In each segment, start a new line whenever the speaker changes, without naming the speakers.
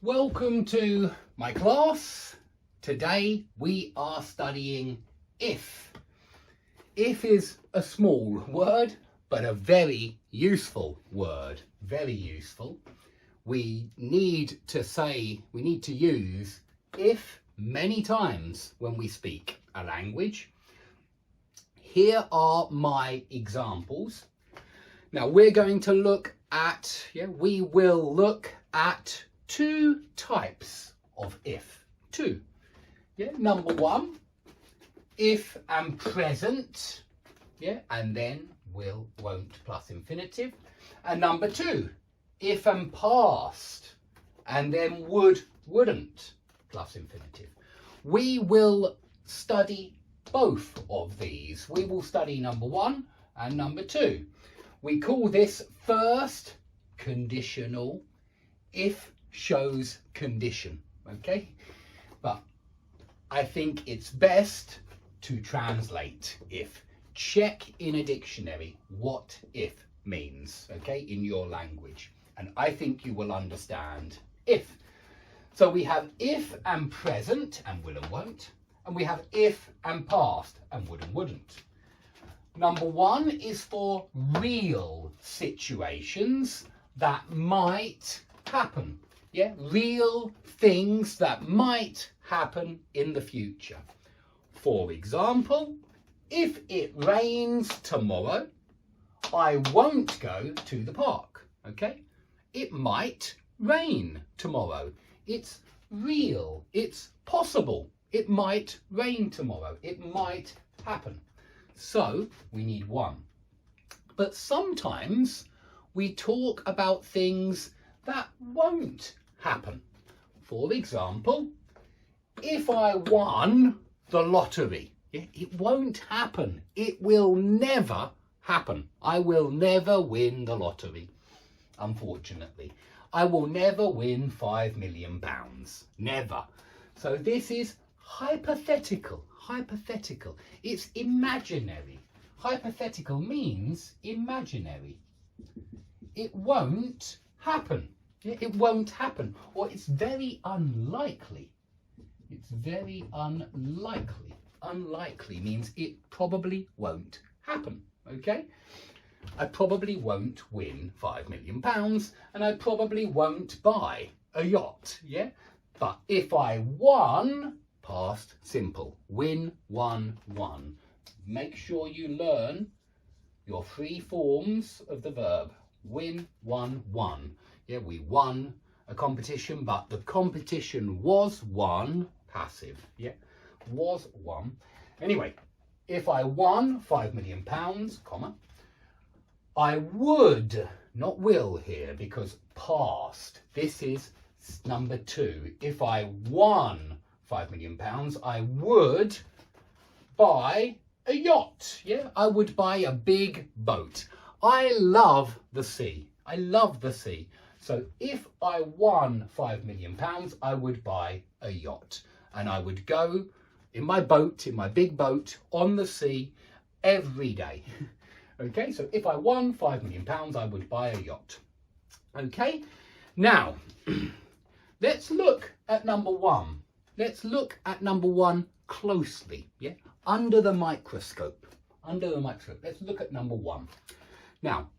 Welcome to my class. Today we are studying if. If is a small word, but a very useful word. Very useful. We need to use if many times when we speak a language. Here are my examples. Now we're going to look at, we will look at two types of if. Two. Number one, if and present, and then will, won't plus infinitive. And number two, if and past, and then would, wouldn't plus infinitive. We will study both of these. We will study number one and number two. We call this first conditional. If shows condition, okay? But I think it's best to translate if. Check in a dictionary what if means, okay, in your language. And I think you will understand if. So we have if and present and will and won't. And we have if and past and would and wouldn't. Number one is for real situations that might happen. Real things that might happen in the future. For example, if it rains tomorrow, I won't go to the park, okay? It might rain tomorrow. It's real. It's possible. It might rain tomorrow. It might happen. So we need one. But sometimes we talk about things that won't happen. For example, if I won the lottery, it won't happen. It will never happen. I will never win the lottery, unfortunately. I will never win £5 million. Never. So this is hypothetical. Hypothetical. It's imaginary. Hypothetical means imaginary. It won't happen. It won't happen. Or it's very unlikely. It's very unlikely. Unlikely means it probably won't happen. Okay? I probably won't win £5 million and I probably won't buy a yacht. But if I won, past simple, win, won, won. Make sure you learn your three forms of the verb. Win, won, won. We won a competition, but the competition was won, passive. Was won. Anyway, if I won £5 million, comma, I would, not will here, because past. This is number two. If I won £5 million, I would buy a yacht. I would buy a big boat. I love the sea. I love the sea. So if I won £5 million, I would buy a yacht. And I would go in my boat, in my big boat, on the sea every day. Okay, so if I won £5 million, I would buy a yacht. Okay, now, let's look at number one. Let's look at number one closely, under the microscope. Under the microscope, let's look at number one. Now,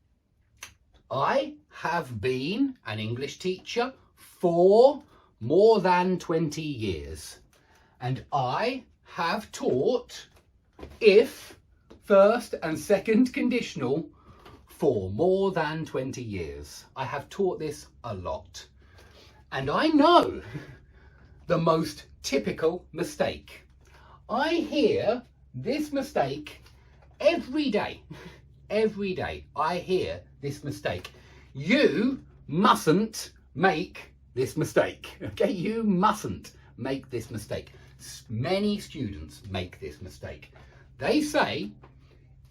I have been an English teacher for more than 20 years. And I have taught if, first and second conditional, for more than 20 years. I have taught this a lot. And I know the most typical mistake. I hear this mistake every day. Every day I hear this mistake. You mustn't make this mistake. Okay, you mustn't make this mistake. Many students make this mistake. They say,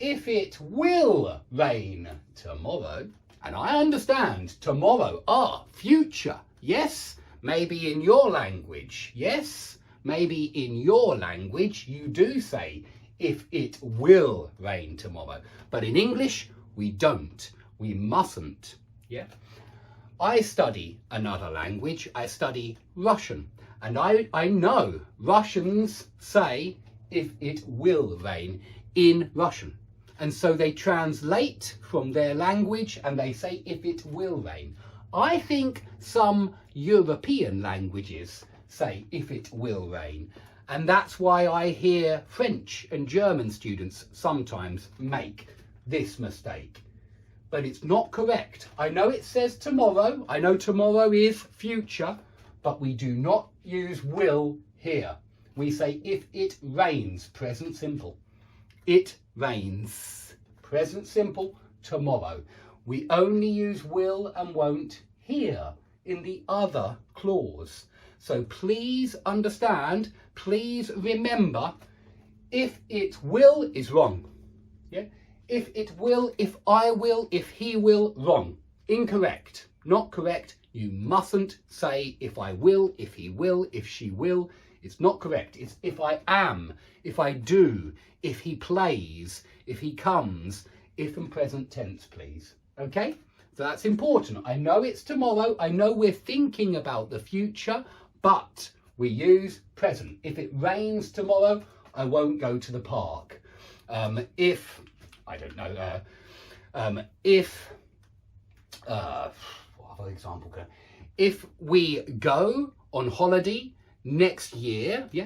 if it will rain tomorrow, and I understand tomorrow, future, yes, maybe in your language, yes, maybe in your language you do say, if it will rain tomorrow. But in English, we don't. We mustn't. I study another language. I study Russian. And I know Russians say if it will rain in Russian. And so they translate from their language and they say if it will rain. I think some European languages say if it will rain. And that's why I hear French and German students sometimes make this mistake. But it's not correct. I know it says tomorrow. I know tomorrow is future, but we do not use will here. We say if it rains, present simple. It rains, present simple, tomorrow. We only use will and won't here in the other clause. So please understand, please remember, if it will is wrong. Yeah? If it will, if I will, if he will, wrong. Incorrect, not correct. You mustn't say if I will, if he will, if she will. It's not correct. It's if I am, if I do, if he plays, if he comes, if and present tense, please. Okay? So that's important. I know it's tomorrow. I know we're thinking about the future, but we use present. If it rains tomorrow, I won't go to the park. If, I don't know, what other example can I, if we go on holiday next year, yeah,